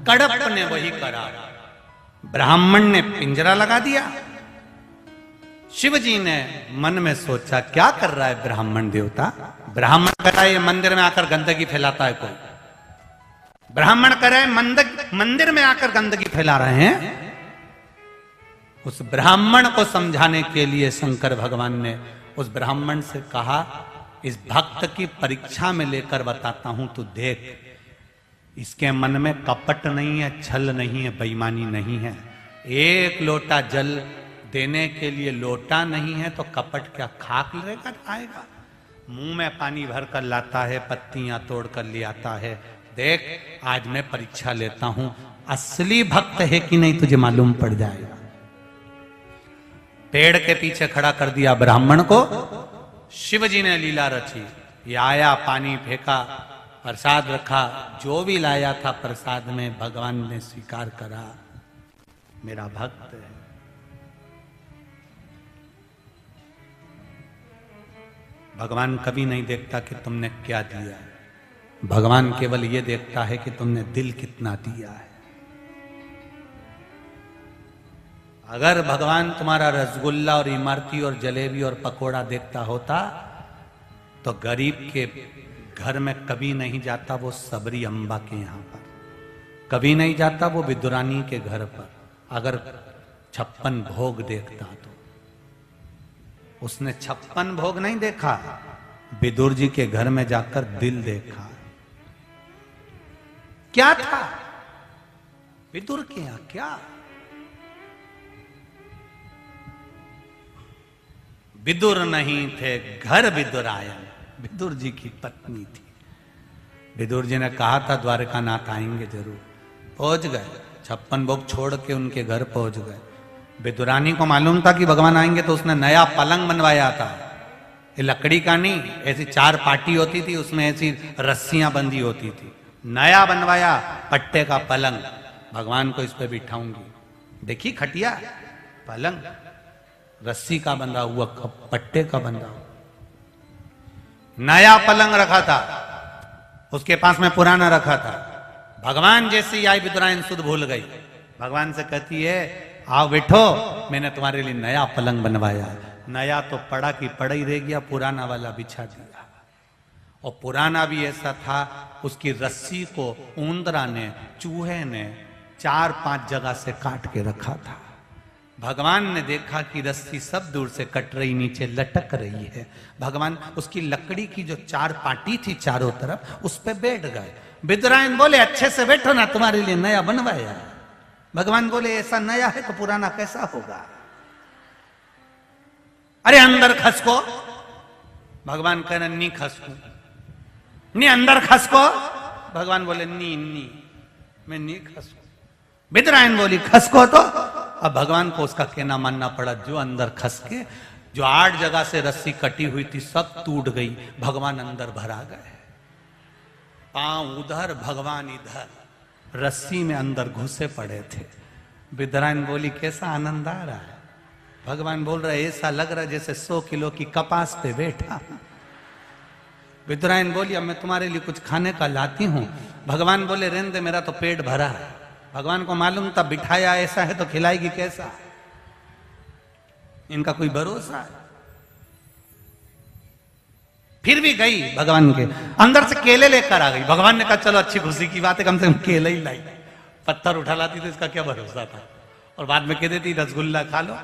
कड़प ने वही करा। ब्राह्मण ने पिंजरा लगा दिया। शिव जी ने मन में सोचा क्या कर रहा है ब्राह्मण देवता। ब्राह्मण कह रहा है ये मंदिर में आकर गंदगी फैलाता है कोई। ब्राह्मण कह रहा है मंदिर में आकर गंदगी फैला रहे हैं। उस ब्राह्मण को समझाने के लिए शंकर भगवान ने उस ब्राह्मण से कहा, इस भक्त की परीक्षा में लेकर बताता हूं, तू देख, इसके मन में कपट नहीं है, छल नहीं है, बेईमानी नहीं है। एक लोटा जल देने के लिए लोटा नहीं है तो कपट क्या खाक लेकर आएगा। मुंह में पानी भर कर लाता है, पत्तियां तोड़ कर ले आता है। देख आज मैं परीक्षा लेता हूं, असली भक्त है कि नहीं तुझे मालूम पड़ जाएगा। पेड़ के पीछे खड़ा कर दिया ब्राह्मण को। शिव जी ने लीला रची। ये आया, पानी फेंका, प्रसाद रखा, जो भी लाया था प्रसाद में भगवान ने स्वीकार करा, मेरा भक्त है। भगवान कभी नहीं देखता कि तुमने क्या दिया है। भगवान केवल ये देखता है कि तुमने दिल कितना दिया है। अगर भगवान तुम्हारा रसगुल्ला और इमरती और जलेबी और पकोड़ा देखता होता तो गरीब के घर में कभी नहीं जाता वो सबरी अम्बा के यहां पर, कभी नहीं जाता वो विदुरानी के घर पर। अगर 56 भोग देखता तो उसने 56 भोग नहीं देखा, विदुर जी के घर में जाकर दिल देखा। क्या था विदुर के यहां, क्या विदुर नहीं थे, घर विदुरायन विदुर जी की पत्नी थी। विदुर जी ने कहा था द्वारकानाथ आएंगे जरूर, पहुंच गए। 56 भोग छोड़ के उनके घर पहुंच गए। विदुरानी को मालूम था कि भगवान आएंगे तो उसने नया पलंग बनवाया था। ये लकड़ी का नहीं, ऐसी 4 पाटी होती थी, उसमें ऐसी रस्सियां बंधी होती थी। नया बनवाया पट्टे का पलंग, भगवान को इस पे बिठाऊंगी। देखी खटिया पलंग रस्सी का बंधा हुआ, पट्टे का बंधा हुआ, नया पलंग रखा था। उसके पास में पुराना रखा था। भगवान जैसे ही आई विदुरायन सुध भूल गई। भगवान से कहती है आओ बैठो, मैंने तुम्हारे लिए नया पलंग बनवाया। नया तो पड़ा की पड़ा ही रह गया, पुराना वाला बिछा दिया। और पुराना भी ऐसा था, उसकी रस्सी को ऊंदरा ने, चूहे ने 4-5 जगह से काट के रखा था। भगवान ने देखा कि रस्सी सब दूर से कट रही, नीचे लटक रही है। भगवान उसकी लकड़ी की जो 4 पाटी थी चारों तरफ, उस पे बैठ गए। विदुरायन बोले अच्छे से बैठो ना, तुम्हारे लिए नया बनवाया। भगवान बोले ऐसा नया है तो पुराना कैसा होगा। अरे अंदर खसको। भगवान कह रहे नी खसको, नी अंदर खसको। भगवान बोले नी नी मैं नी खसको। विदुरायन बोली खसको तो। अब भगवान को उसका कहना मानना पड़ा। जो अंदर खस के, जो 8 जगह से रस्सी कटी हुई थी सब टूट गई। भगवान अंदर भरा गए, पांव उधर भगवान इधर, रस्सी में अंदर घुसे पड़े थे। विदुरायन बोली कैसा आनंद आ रहा है। भगवान बोल रहे ऐसा लग रहा है जैसे 100 किलो की कपास पे बैठा। विदुरायन बोली अब मैं तुम्हारे लिए कुछ खाने का लाती हूं। भगवान बोले रहने दे, मेरा तो पेट भरा है। भगवान को मालूम था बिठाया ऐसा है तो खिलाएगी कैसा, इनका कोई भरोसा है। फिर भी गई भगवान के अंदर से केले लेकर आ गई। भगवान ने कहा चलो अच्छी खुशी की बात है, कम से कम केले ही लाई। पत्थर उठा लाती तो इसका क्या भरोसा था, और बाद में कह देती रसगुल्ला खा लो।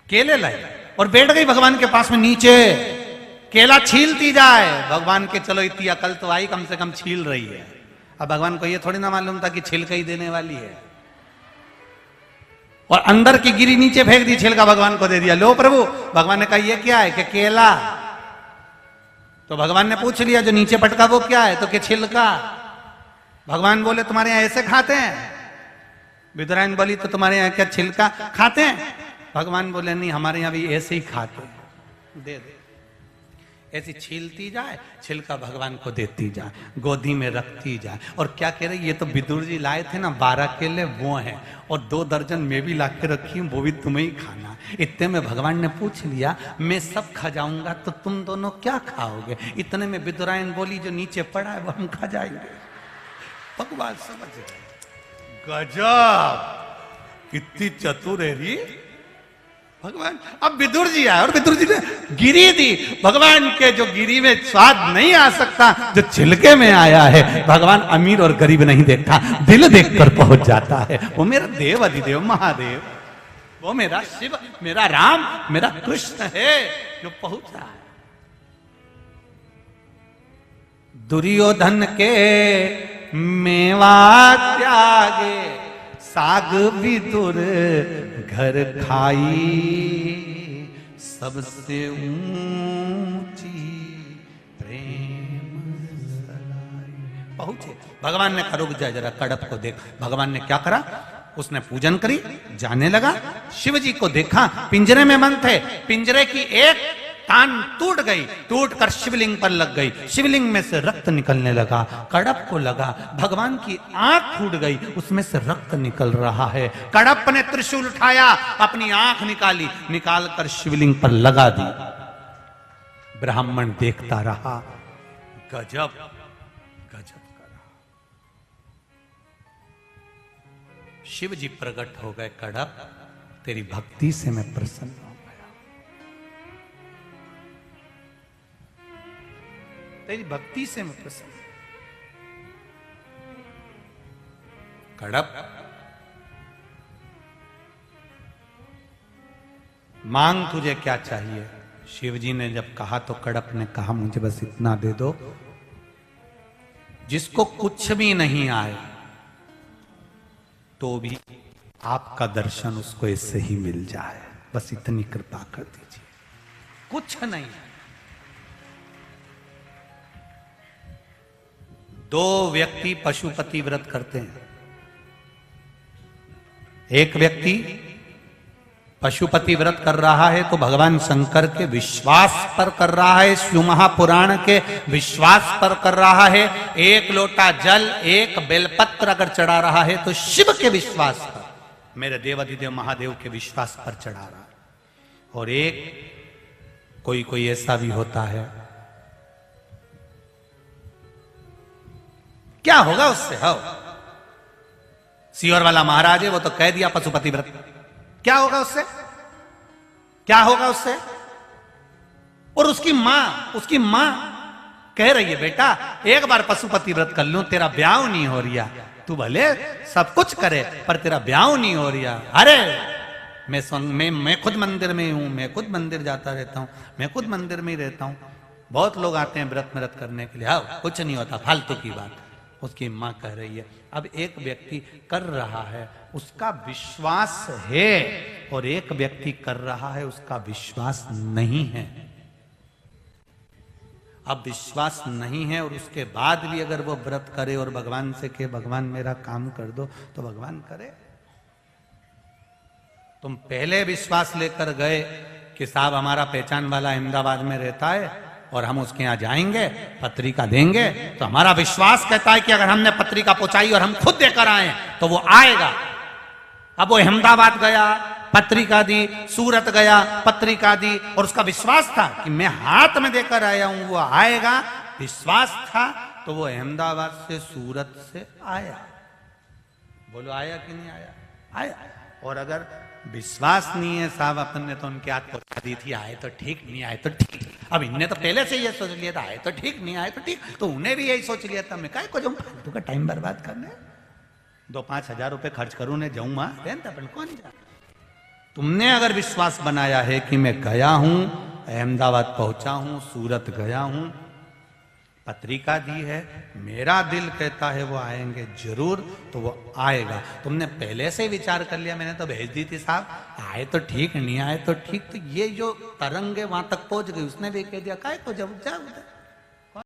केले लाई और बैठ गई भगवान के पास में नीचे, केला छीलती जाए। भगवान के चलो इतनी अकल तो आई, कम से कम छील रही है। अब भगवान को ये थोड़ी ना मालूम था कि छिलका ही देने वाली है। और अंदर की गिरी नीचे फेंक दी, छिलका भगवान को दे दिया। लो प्रभु। भगवान ने कहा ये क्या है, कि केला। तो भगवान ने पूछ लिया जो नीचे पटका वो क्या है, तो कि छिलका। भगवान बोले तुम्हारे यहां ऐसे खाते हैं। विदुरायन बोली तो तुम्हारे यहां क्या छिलका खाते हैं। भगवान बोले नहीं, हमारे यहां भी ऐसे ही खाते हैं। दे दे। ऐसी छीलती जाए, छिलका भगवान को देती जाए, गोदी में रखती जाए। और क्या कह रही, ये तो विदुर जी लाए थे ना 12 केले, वो हैं, और 2 दर्जन मैं भी ला के रखी हूं, वो भी तुम्हें ही खाना। इतने में भगवान ने पूछ लिया मैं सब खा जाऊंगा तो तुम दोनों क्या खाओगे। इतने में विदुरायन बोली जो नीचे पड़ा है वो हम खा जाएंगे। भगवान समझ गए, गजब, कितनी चतुर है री भगवान। अब विदुर जी आए और विदुर जी ने गिरी दी। भगवान के जो गिरी में स्वाद नहीं आ सकता, जो छिलके में आया है, भगवान अमीर और गरीब नहीं देखता, दिल देखकर पहुंच जाता है। वो मेरा देव अधिदेव महादेव, वो मेरा शिव, मेरा राम, मेरा कृष्ण है जो पहुंचा है। दुर्योधन के मेवा त्यागे, साग विदुर घर खाई, सबसे ऊंची प्रेम सगाई। पहुंचे, भगवान ने कहा रुक जा जरा, कड़प को देख। भगवान ने क्या करा, उसने पूजन करी, जाने लगा। शिव जी को देखा, पिंजरे में बंद थे, पिंजरे की एक कान टूट गई, टूटकर शिवलिंग पर लग गई, शिवलिंग में से रक्त निकलने लगा। कड़प को लगा भगवान की आंख फूट गई, उसमें से रक्त निकल रहा है। कड़प ने त्रिशूल उठाया, अपनी आंख निकाली, निकालकर शिवलिंग पर लगा दी। ब्राह्मण देखता रहा, गजब गजब करा। शिव जी प्रकट हो गए, कड़प तेरी भक्ति से मैं प्रसन्न हूं, तेरी भक्ति से मैं प्रसन्न। कड़प मांग, तुझे क्या चाहिए? शिव जी ने जब कहा तो कड़प ने कहा मुझे बस इतना दे दो, जिसको कुछ भी नहीं आए तो भी आपका दर्शन उसको इससे ही मिल जाए, बस इतनी कृपा कर दीजिए। कुछ नहीं। दो व्यक्ति पशुपति व्रत करते हैं। एक व्यक्ति पशुपति व्रत कर रहा है तो भगवान शंकर के विश्वास पर कर रहा है, शिव महापुराण के विश्वास पर कर रहा है। एक लोटा जल, एक बेलपत्र अगर चढ़ा रहा है तो शिव के विश्वास पर, मेरे देवाधिदेव महादेव के विश्वास पर चढ़ा रहा है। और एक कोई ऐसा भी होता है, क्या होगा उससे? हो सीहोर वाला महाराज है, वो तो कह दिया पशुपति व्रत, क्या होगा उससे? क्या होगा उससे? और उसकी मां कह रही है बेटा एक बार पशुपति व्रत कर लूं, तेरा ब्याह नहीं हो रिया, तू भले सब कुछ करे पर तेरा ब्याह नहीं हो रिया। अरे मैं खुद मंदिर में हूं, मैं खुद मंदिर जाता रहता हूं, मैं खुद मंदिर में ही रहता हूं, बहुत लोग आते हैं व्रत करने के लिए, हाँ कुछ नहीं होता, फालतू की बात। उसकी मां कह रही है। अब एक व्यक्ति कर रहा है, उसका विश्वास है, और एक व्यक्ति कर रहा है, उसका विश्वास नहीं है। अब विश्वास नहीं है और उसके बाद भी अगर वो व्रत करे और भगवान से कहे भगवान मेरा काम कर दो, तो भगवान करे। तुम पहले विश्वास लेकर गए कि साहब हमारा पहचान वाला अहमदाबाद में रहता है और हम उसके यहां जाएंगे, पत्रिका देंगे, तो हमारा विश्वास कहता है कि अगर हमने पत्रिका पहुंचाई और हम खुद देकर आए तो वो आएगा। अब वो अहमदाबाद गया, पत्रिका दी, सूरत गया, पत्रिका दी, और उसका विश्वास था कि मैं हाथ में देकर आया हूं, वो आएगा। विश्वास था तो वो अहमदाबाद से, सूरत से आया। बोलो आया कि नहीं आया? आया। और अगर विश्वास नहीं है, साहब अपन ने तो उनके हाथ पहुंचा दी थी, आए तो ठीक, नहीं आए तो ठीक, अब इनने तो पहले से ये सोच लिया था, आए तो ठीक, नहीं आए तो ठीक, तो उन्हें भी यही सोच लिया था, मैं काय को जाऊं फालतू का टाइम बर्बाद करने, 2-5 हजार रुपए खर्च करूं ने जाऊं वहां, अपन कौन जा। तुमने अगर विश्वास बनाया है कि मैं गया हूं, अहमदाबाद पहुंचा हूं, सूरत गया हूं, पत्रिका दी है, मेरा दिल कहता है वो आएंगे जरूर, तो वो आएगा। तुमने पहले से विचार कर लिया, मैंने तो भेज दी थी साहब, आए तो ठीक, नहीं आए तो ठीक, तो ये जो तरंग है वहां तक पहुंच गई, उसने भी कह दिया काय को जब जा उधर।